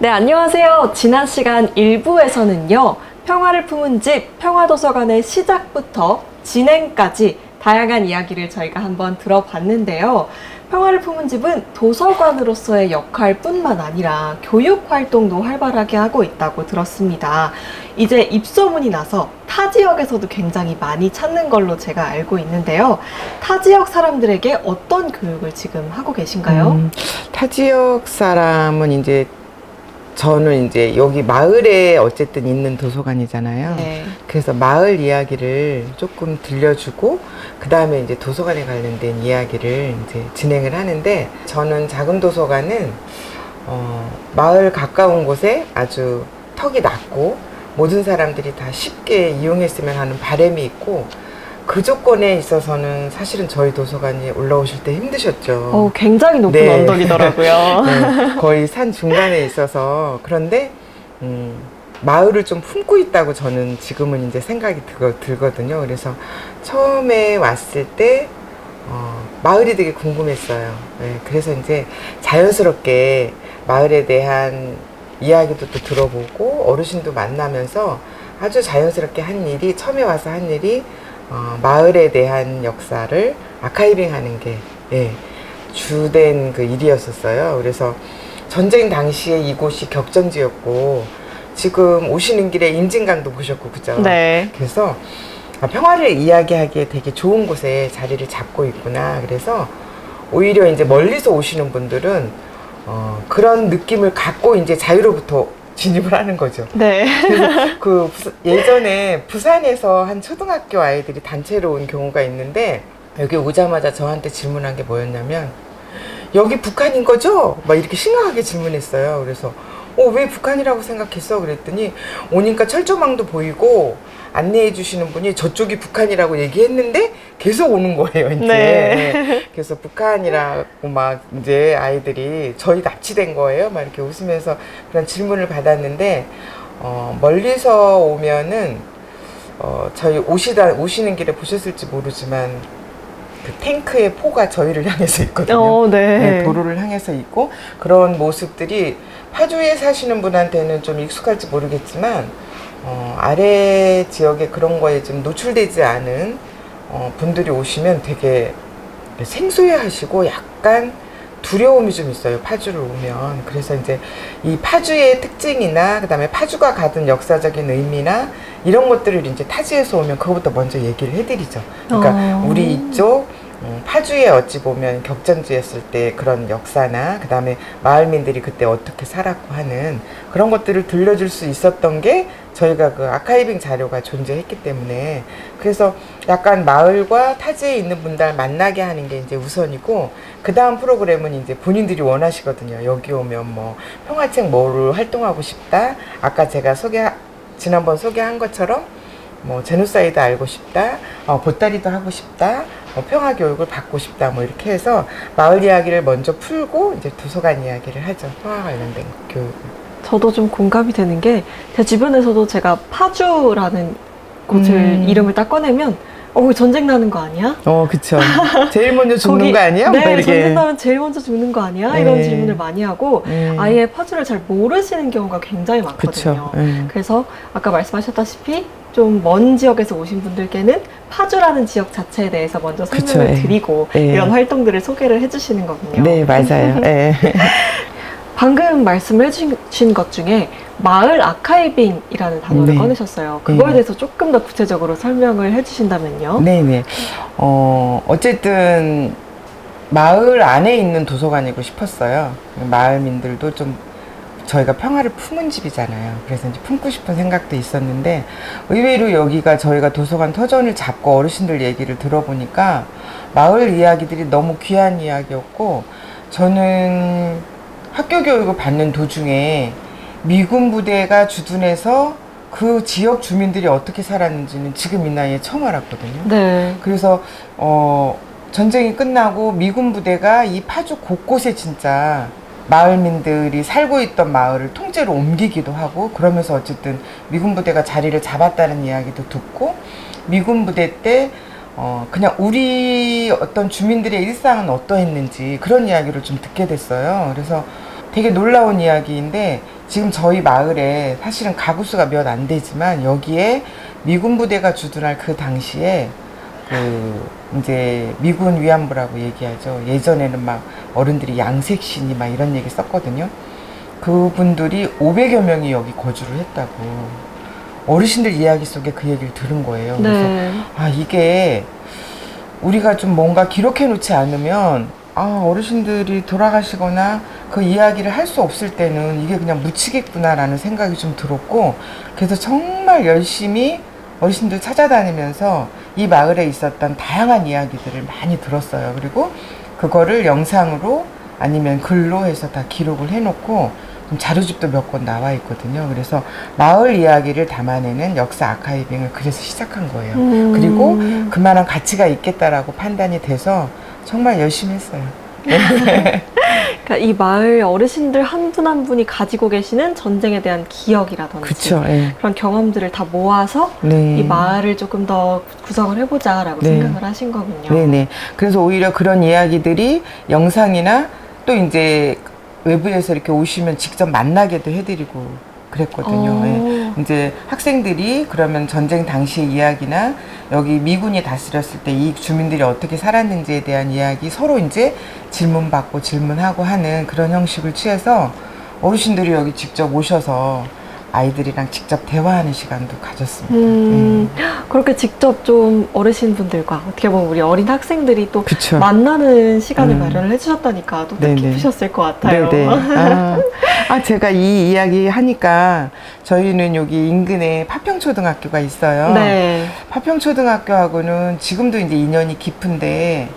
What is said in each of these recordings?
네, 안녕하세요. 지난 시간 1부에서는요, 평화를 품은 집, 평화도서관의 시작부터 진행까지 다양한 이야기를 저희가 한번 들어봤는데요. 평화를 품은 집은 도서관으로서의 역할뿐만 아니라 교육 활동도 활발하게 하고 있다고 들었습니다. 이제 입소문이 나서 타 지역에서도 굉장히 많이 찾는 걸로 제가 알고 있는데요. 타 지역 사람들에게 어떤 교육을 지금 하고 계신가요? 타 지역 사람은 저는 여기 마을에 어쨌든 있는 도서관이잖아요. 네. 그래서 마을 이야기를 조금 들려주고, 그 다음에 도서관에 관련된 이야기를 진행을 하는데, 저는 작은 도서관은, 마을 가까운 곳에 아주 턱이 낮고, 모든 사람들이 다 쉽게 이용했으면 하는 바람이 있고, 그 조건에 있어서는 사실은 저희 도서관이 올라오실 때 힘드셨죠. 굉장히 높은 네. 언덕이더라고요. 네, 거의 산 중간에 있어서. 그런데 마을을 좀 품고 있다고 저는 지금은 생각이 들거든요. 그래서 처음에 왔을 때 마을이 되게 궁금했어요. 네, 그래서 자연스럽게 마을에 대한 이야기도 또 들어보고 어르신도 만나면서 아주 자연스럽게 처음에 와서 한 일이 마을에 대한 역사를 아카이빙 하는 게 주된 그 일이었었어요. 그래서 전쟁 당시에 이곳이 격전지였고, 지금 오시는 길에 임진강도 보셨고, 그죠? 네. 그래서 평화를 이야기하기에 되게 좋은 곳에 자리를 잡고 있구나. 그래서 오히려 멀리서 오시는 분들은 그런 느낌을 갖고 자유로부터 진입을 하는 거죠. 네. 그래서 예전에 부산에서 한 초등학교 아이들이 단체로 온 경우가 있는데, 여기 오자마자 저한테 질문한 게 뭐였냐면, 여기 북한인 거죠? 막 이렇게 심각하게 질문했어요. 그래서 왜 북한이라고 생각했어? 그랬더니 오니까 철조망도 보이고 안내해 주시는 분이 저쪽이 북한이라고 얘기했는데 계속 오는 거예요, 네. 그래서 북한이라고 아이들이 저희 납치된 거예요. 막 이렇게 웃으면서 그런 질문을 받았는데, 멀리서 오면은, 저희 오시는 길에 보셨을지 모르지만, 그 탱크의 포가 저희를 향해서 있거든요. 네. 네, 도로를 향해서 있고, 그런 모습들이 파주에 사시는 분한테는 좀 익숙할지 모르겠지만, 아래 지역에 그런 거에 좀 노출되지 않은 분들이 오시면 되게 생소해 하시고 약간 두려움이 좀 있어요, 파주를 오면. 그래서 이 파주의 특징이나 그다음에 파주가 가진 역사적인 의미나 이런 것들을 타지에서 오면 그거부터 먼저 얘기를 해드리죠. 그러니까 우리 이쪽 파주에 어찌 보면 격전지였을 때 그런 역사나 그다음에 마을민들이 그때 어떻게 살았고 하는 그런 것들을 들려줄 수 있었던 게 저희가 그 아카이빙 자료가 존재했기 때문에, 그래서 약간 마을과 타지에 있는 분들 만나게 하는 게 우선이고, 그 다음 프로그램은 본인들이 원하시거든요. 여기 오면 평화책 뭐를 활동하고 싶다, 아까 제가 지난번 소개한 것처럼 제노사이드 알고 싶다, 보따리도 하고 싶다, 평화 교육을 받고 싶다, 이렇게 해서 마을 이야기를 먼저 풀고 도서관 이야기를 하죠. 평화 관련된 교육을. 저도 좀 공감이 되는 게, 제 주변에서도 제가 파주라는 곳을 이름을 딱 꺼내면 전쟁 나는 거 아니야? 그쵸. 제일 먼저 죽는 거 아니야? 네, 전쟁 나면 제일 먼저 죽는 거 아니야? 네. 이런 질문을 많이 하고, 아예 파주를 잘 모르시는 경우가 굉장히 많거든요. 그쵸. 그래서 아까 말씀하셨다시피 좀 먼 지역에서 오신 분들께는 파주라는 지역 자체에 대해서 먼저 설명을 그쵸. 드리고 이런 활동들을 소개를 해주시는 거군요. 네, 맞아요. 방금 말씀을 해주신 것 중에 마을 아카이빙이라는 단어를 네. 꺼내셨어요. 그거에 대해서 조금 더 구체적으로 설명을 해주신다면요. 네네. 어쨌든 마을 안에 있는 도서관이고 싶었어요. 마을민들도 좀 저희가 평화를 품은 집이잖아요. 그래서 품고 싶은 생각도 있었는데, 의외로 여기가 저희가 도서관 터전을 잡고 어르신들 얘기를 들어보니까 마을 이야기들이 너무 귀한 이야기였고, 저는 학교 교육을 받는 도중에 미군 부대가 주둔해서 그 지역 주민들이 어떻게 살았는지는 지금 이 나이에 처음 알았거든요. 네. 그래서 전쟁이 끝나고 미군 부대가 이 파주 곳곳에 진짜 마을민들이 살고 있던 마을을 통째로 옮기기도 하고, 그러면서 어쨌든 미군 부대가 자리를 잡았다는 이야기도 듣고, 미군 부대 때 그냥 우리 어떤 주민들의 일상은 어떠했는지 그런 이야기를 좀 듣게 됐어요. 그래서 되게 놀라운 이야기인데, 지금 저희 마을에 사실은 가구 수가 몇 안 되지만 여기에 미군 부대가 주둔할 그 당시에 그 이제 미군 위안부라고 얘기하죠. 예전에는 막 어른들이 양색신이 막 이런 얘기 썼거든요. 그분들이 500여 명이 여기 거주를 했다고 어르신들 이야기 속에 그 얘기를 들은 거예요. 그래서 네. 아 이게 우리가 좀 뭔가 기록해 놓지 않으면 어르신들이 돌아가시거나 그 이야기를 할 수 없을 때는 이게 그냥 묻히겠구나라는 생각이 좀 들었고, 그래서 정말 열심히 어르신들 찾아다니면서 이 마을에 있었던 다양한 이야기들을 많이 들었어요. 그리고 그거를 영상으로 아니면 글로 해서 다 기록을 해놓고 좀 자료집도 몇 권 나와 있거든요. 그래서 마을 이야기를 담아내는 역사 아카이빙을 그래서 시작한 거예요. 그리고 그만한 가치가 있겠다라고 판단이 돼서 정말 열심히 했어요. 그러니까 이 마을 어르신들 한 분 한 분이 가지고 계시는 전쟁에 대한 기억이라든지 그쵸, 예. 그런 경험들을 다 모아서 네. 이 마을을 조금 더 구성을 해보자라고 네. 생각을 하신 거군요. 네네. 그래서 오히려 그런 이야기들이 영상이나 또 이제 외부에서 이렇게 오시면 직접 만나게도 해드리고 그랬거든요. 예. 이제 학생들이 그러면 전쟁 당시의 이야기나 여기 미군이 다스렸을 때 이 주민들이 어떻게 살았는지에 대한 이야기 서로 이제 질문받고 질문하고 하는 그런 형식을 취해서 어르신들이 여기 직접 오셔서 아이들이랑 직접 대화하는 시간도 가졌습니다. 그렇게 직접 좀 어르신분들과 어떻게 보면 우리 어린 학생들이 또 그쵸. 만나는 시간을 마련을 해주셨다니까 또 뜻깊으셨을 것 같아요. 네네. 제가 이 이야기 하니까 저희는 여기 인근에 파평초등학교가 있어요. 네. 파평초등학교하고는 지금도 이제 인연이 깊은데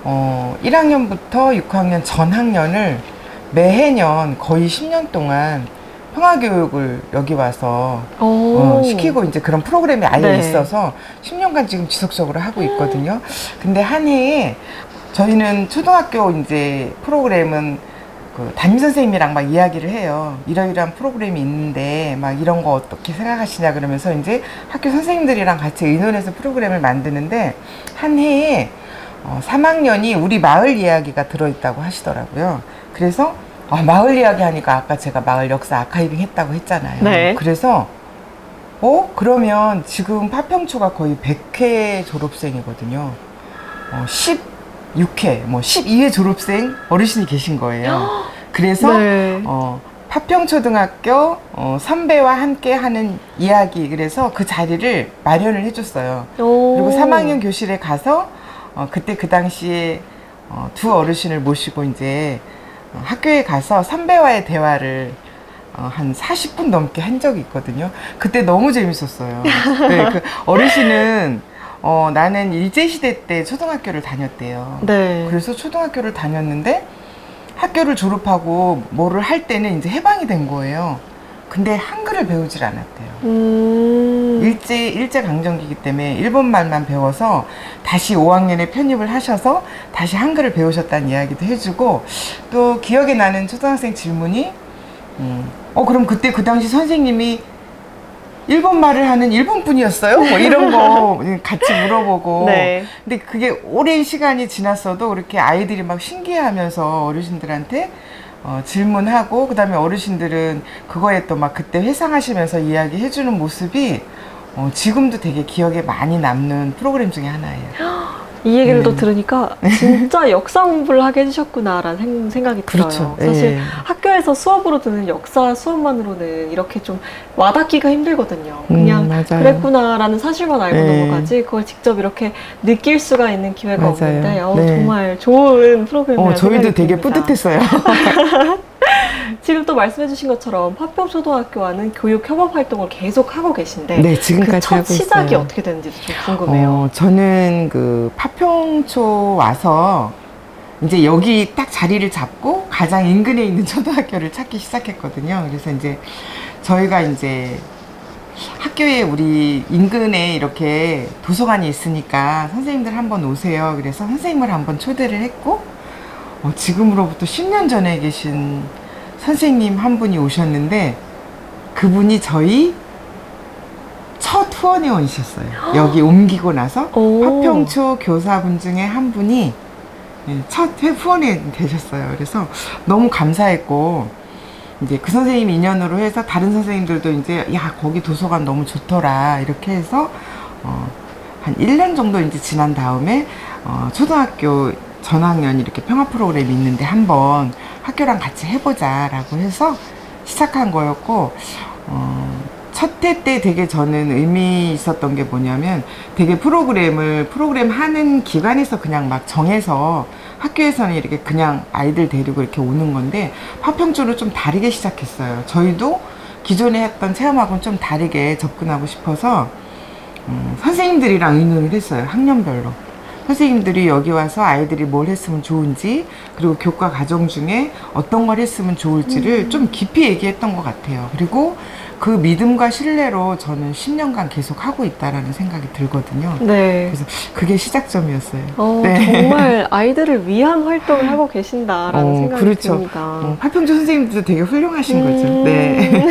1학년부터 6학년 전 학년을 매해년 거의 10년 동안 평화교육을 여기 와서 시키고 이제 그런 프로그램이 아예 네. 있어서 10년간 지금 지속적으로 하고 있거든요. 근데 한 해에 저희는 초등학교 이제 프로그램은 그 담임 선생님이랑 막 이야기를 해요. 이러이러한 프로그램이 있는데 막 이런 거 어떻게 생각하시냐 그러면서 이제 학교 선생님들이랑 같이 의논해서 프로그램을 만드는데 한 해에 3학년이 우리 마을 이야기가 들어있다고 하시더라고요. 그래서 마을 이야기 하니까 아까 제가 마을 역사 아카이빙 했다고 했잖아요. 네. 그래서 그러면 지금 파평초가 거의 100회 졸업생이거든요. 16회, 뭐 12회 졸업생 어르신이 계신 거예요. 그래서 네. 파평초등학교 선배와 함께 하는 이야기, 그래서 그 자리를 마련을 해줬어요. 그리고 3학년 교실에 가서 그때 그 당시에 두 어르신을 모시고 이제 학교에 가서 선배와의 대화를 한 40분 넘게 한 적이 있거든요. 그때 너무 재밌었어요. 네, 그 어르신은 나는 일제시대 때 초등학교를 다녔대요. 네. 그래서 초등학교를 다녔는데 학교를 졸업하고 뭐를 할 때는 이제 해방이 된 거예요. 근데 한글을 배우질 않았대요. 일제 강점기이기 때문에 일본말만 배워서 다시 5학년에 편입을 하셔서 다시 한글을 배우셨다는 이야기도 해주고, 또 기억에 나는 초등학생 질문이 그럼 그때 그 당시 선생님이 일본말을 하는 일본 분이었어요? 뭐 이런 거 같이 물어보고. 네. 근데 그게 오랜 시간이 지났어도 그렇게 아이들이 막 신기해하면서 어르신들한테 질문하고, 그 다음에 어르신들은 그거에 또 막 그때 회상하시면서 이야기해주는 모습이 지금도 되게 기억에 많이 남는 프로그램 중에 하나예요. 이 얘기를 또 들으니까 진짜 역사 공부를 하게 해주셨구나라는 생각이 그렇죠. 들어요. 사실 예. 학교에서 수업으로 듣는 역사 수업만으로는 이렇게 좀 와닿기가 힘들거든요. 그냥 맞아요. 그랬구나라는 사실만 알고 예. 넘어가지 그걸 직접 이렇게 느낄 수가 있는 기회가 맞아요. 없는데 네. 정말 좋은 프로그램이라고 저희도 생각이 되게 듭니다. 뿌듯했어요. 지금 또 말씀해주신 것처럼 파평초등학교와는 교육 협업 활동을 계속 하고 계신데 네, 지금까지 그 첫 하고 시작이 있어요. 어떻게 됐는지도 좀 궁금해요. 저는 그 파평초 와서 이제 여기 딱 자리를 잡고 가장 인근에 있는 초등학교를 찾기 시작했거든요. 그래서 이제 저희가 이제 학교에 우리 인근에 이렇게 도서관이 있으니까 선생님들 한번 오세요. 그래서 선생님을 한번 초대를 했고, 지금으로부터 10년 전에 계신 선생님 한 분이 오셨는데 그분이 저희 첫 후원회원이셨어요. 여기 옮기고 나서 파평초 교사분 중에 한 분이 첫 후원회원이 되셨어요. 그래서 너무 감사했고, 이제 그 선생님 인연으로 해서 다른 선생님들도 이제 야 거기 도서관 너무 좋더라 이렇게 해서 한 1년 정도 이제 지난 다음에 초등학교 전학년 이렇게 평화 프로그램이 있는데 한번 학교랑 같이 해보자라고 해서 시작한 거였고 첫 해 때 되게 저는 의미 있었던 게 뭐냐면 되게 프로그램 하는 기관에서 그냥 막 정해서 학교에서는 이렇게 그냥 아이들 데리고 이렇게 오는 건데 파평초를 좀 다르게 시작했어요. 저희도 기존에 했던 체험하고는 좀 다르게 접근하고 싶어서 선생님들이랑 의논을 했어요. 학년별로. 선생님들이 여기 와서 아이들이 뭘 했으면 좋은지 그리고 교과 과정 중에 어떤 걸 했으면 좋을지를 좀 깊이 얘기했던 것 같아요. 그리고 그 믿음과 신뢰로 저는 10년간 계속 하고 있다라는 생각이 들거든요. 네. 그래서 그게 시작점이었어요. 정말 아이들을 위한 활동을 하고 계신다라는 생각이 그렇죠. 듭니다. 파평초 선생님들도 되게 훌륭하신 거죠. 네.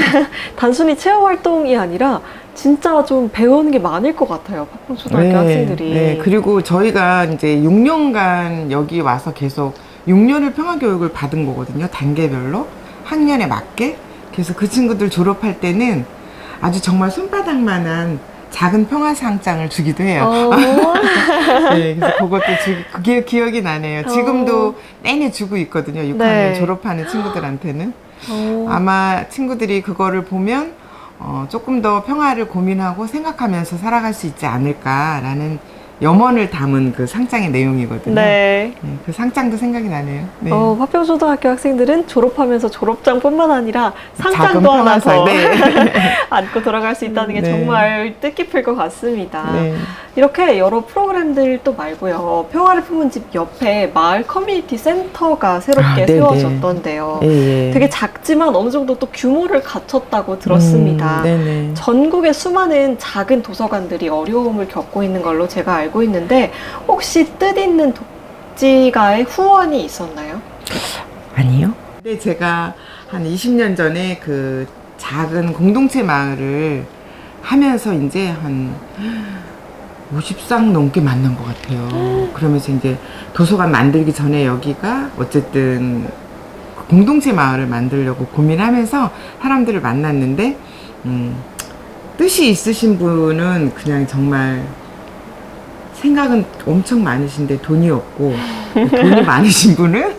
단순히 체험 활동이 아니라 진짜 좀 배우는 게 많을 것 같아요. 파평초등학교 학생들이. 네. 그리고 저희가 이제 6년간 여기 와서 계속 6년을 평화교육을 받은 거거든요. 단계별로. 학년에 맞게. 그래서 그 친구들 졸업할 때는 아주 정말 손바닥만한 작은 평화상장을 주기도 해요. 네, 그래서 그게 기억이 나네요. 지금도 내내 주고 있거든요. 6학년 네. 졸업하는 친구들한테는. 아마 친구들이 그거를 보면 조금 더 평화를 고민하고 생각하면서 살아갈 수 있지 않을까라는 염원을 담은 그 상장의 내용이거든요. 네. 네, 그 상장도 생각이 나네요. 네. 파평초등학교 학생들은 졸업하면서 졸업장뿐만 아니라 작은 상장도 하나 더 평화상, 안고 돌아갈 수 있다는 게 네. 정말 뜻깊을 것 같습니다. 네. 이렇게 여러 프로그램들 또 말고요. 평화를 품은 집 옆에 마을 커뮤니티 센터가 새롭게 네네. 세워졌던데요. 예, 예. 되게 작지만 어느 정도 또 규모를 갖췄다고 들었습니다. 네네. 전국의 수많은 작은 도서관들이 어려움을 겪고 있는 걸로 제가 알고 있는데 혹시 뜻있는 독지가의 후원이 있었나요? 아니요. 근데 제가 한 20년 전에 그 작은 공동체 마을을 하면서 이제 한 50상 넘게 만난 것 같아요. 그러면서 이제 도서관 만들기 전에 여기가 어쨌든 공동체 마을을 만들려고 고민하면서 사람들을 만났는데 뜻이 있으신 분은 그냥 정말 생각은 엄청 많으신데 돈이 없고 돈이 많으신 분은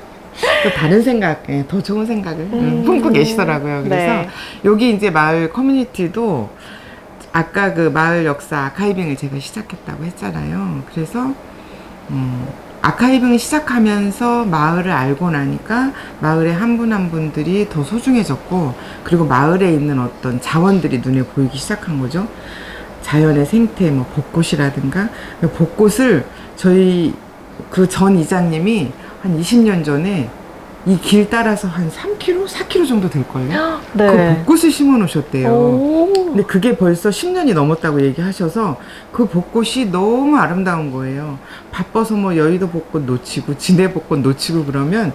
또 다른 생각, 더 좋은 생각을 품고 계시더라고요. 그래서 네. 여기 이제 마을 커뮤니티도 아까 그 마을 역사 아카이빙을 제가 시작했다고 했잖아요. 그래서 아카이빙을 시작하면서 마을을 알고 나니까 마을의 한 분 한 분들이 더 소중해졌고 그리고 마을에 있는 어떤 자원들이 눈에 보이기 시작한 거죠. 자연의 생태, 뭐 벚꽃이라든가 벚꽃을 저희 그 전 이장님이 한 20년 전에 이 길 따라서 한 3km, 4km 정도 될걸요? 네. 그 벚꽃을 심어 놓으셨대요. 오. 근데 그게 벌써 10년이 넘었다고 얘기하셔서 그 벚꽃이 너무 아름다운 거예요. 바빠서 뭐 여의도 벚꽃 놓치고 진해 벚꽃 놓치고 그러면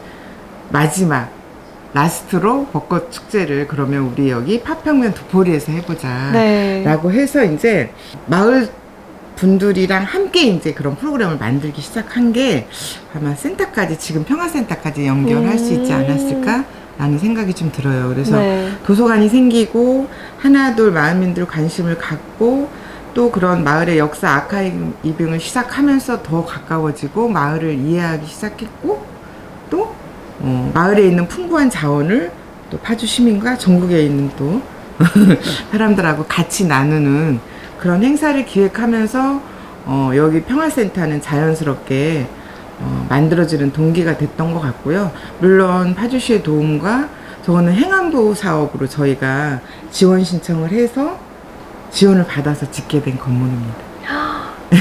마지막 라스트로 벚꽃 축제를 그러면 우리 여기 파평면 두포리에서 해보자 네. 라고 해서 이제 마을 분들이랑 함께 이제 그런 프로그램을 만들기 시작한 게 아마 센터까지 지금 평화센터까지 연결할 수 있지 않았을까 라는 생각이 좀 들어요. 그래서 네. 도서관이 생기고 하나둘 마을민들 관심을 갖고 또 그런 마을의 역사 아카이빙을 시작하면서 더 가까워지고 마을을 이해하기 시작했고 또 마을에 있는 풍부한 자원을 또 파주 시민과 전국에 있는 또 사람들하고 같이 나누는 그런 행사를 기획하면서 여기 평화센터는 자연스럽게 만들어지는 동기가 됐던 것 같고요. 물론 파주시의 도움과 저거는 행안부 사업으로 저희가 지원 신청을 해서 지원을 받아서 짓게 된 건물입니다.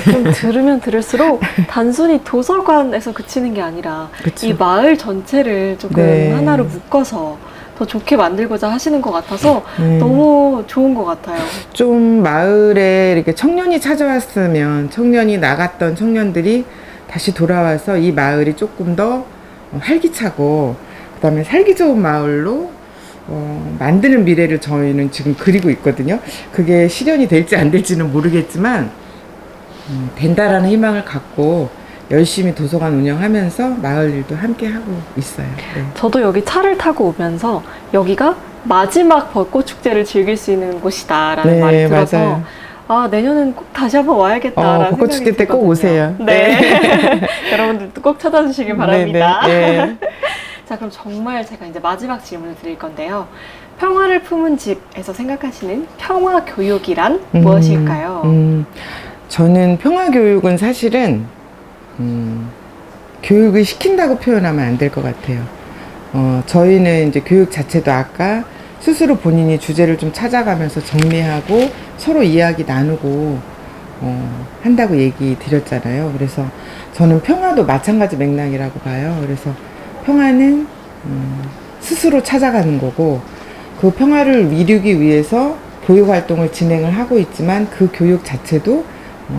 좀 들으면 들을수록 단순히 도서관에서 그치는 게 아니라 그쵸? 이 마을 전체를 조금 네. 하나로 묶어서 더 좋게 만들고자 하시는 것 같아서 네. 너무 좋은 것 같아요. 좀 마을에 이렇게 청년이 찾아왔으면 청년이 나갔던 청년들이 다시 돌아와서 이 마을이 조금 더 활기차고 그다음에 살기 좋은 마을로 만드는 미래를 저희는 지금 그리고 있거든요. 그게 실현이 될지 안 될지는 모르겠지만 된다라는 희망을 갖고 열심히 도서관 운영하면서 마을 일도 함께 하고 있어요. 네. 저도 여기 차를 타고 오면서 여기가 마지막 벚꽃 축제를 즐길 수 있는 곳이다라는 네, 말이 들어서 맞아요. 아, 내년엔 꼭 다시 한번 와야겠다라는 벚꽃 생각이 축제 때 꼭 들거든요. 오세요. 네. 여러분들도 꼭 찾아주시길 바랍니다. 네, 네. 자, 그럼 정말 제가 이제 마지막 질문을 드릴 건데요. 평화를 품은 집에서 생각하시는 평화 교육이란 무엇일까요? 저는 평화 교육은 사실은 교육을 시킨다고 표현하면 안 될 것 같아요. 저희는 이제 교육 자체도 아까 스스로 본인이 주제를 좀 찾아가면서 정리하고 서로 이야기 나누고 한다고 얘기 드렸잖아요. 그래서 저는 평화도 마찬가지 맥락이라고 봐요. 그래서 평화는 스스로 찾아가는 거고 그 평화를 이루기 위해서 교육 활동을 진행을 하고 있지만 그 교육 자체도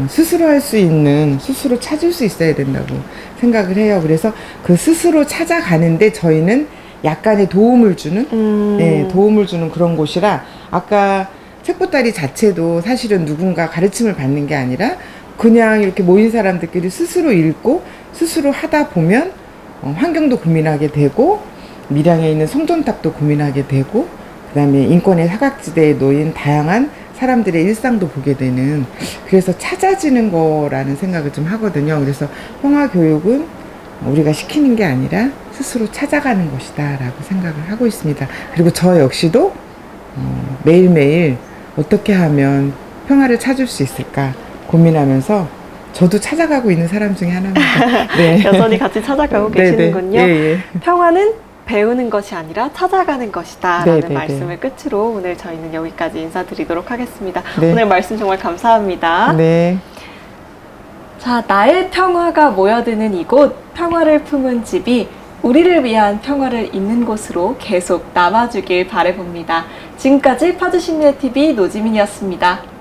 스스로 할 수 있는, 스스로 찾을 수 있어야 된다고 생각을 해요. 그래서 그 스스로 찾아가는데 저희는 약간의 도움을 주는, 네, 도움을 주는 그런 곳이라 아까 책보따리 자체도 사실은 누군가 가르침을 받는 게 아니라 그냥 이렇게 모인 사람들끼리 스스로 읽고 스스로 하다 보면 환경도 고민하게 되고 밀양에 있는 송전탑도 고민하게 되고 그 다음에 인권의 사각지대에 놓인 다양한 사람들의 일상도 보게 되는 그래서 찾아지는 거라는 생각을 좀 하거든요. 그래서 평화교육은 우리가 시키는 게 아니라 스스로 찾아가는 것이다 라고 생각을 하고 있습니다. 그리고 저 역시도 매일매일 어떻게 하면 평화를 찾을 수 있을까 고민하면서 저도 찾아가고 있는 사람 중에 하나입니다. 네. 여전히 같이 찾아가고 네, 계시는군요. 네. 예, 예. 평화는 배우는 것이 아니라 찾아가는 것이다 네, 라는 네, 말씀을 끝으로 오늘 저희는 여기까지 인사드리도록 하겠습니다. 네. 오늘 말씀 정말 감사합니다. 네. 자, 나의 평화가 모여드는 이곳, 평화를 품은 집이 우리를 위한 평화를 잇는 곳으로 계속 남아주길 바라봅니다. 지금까지 파주시민의 TV 노지민이었습니다.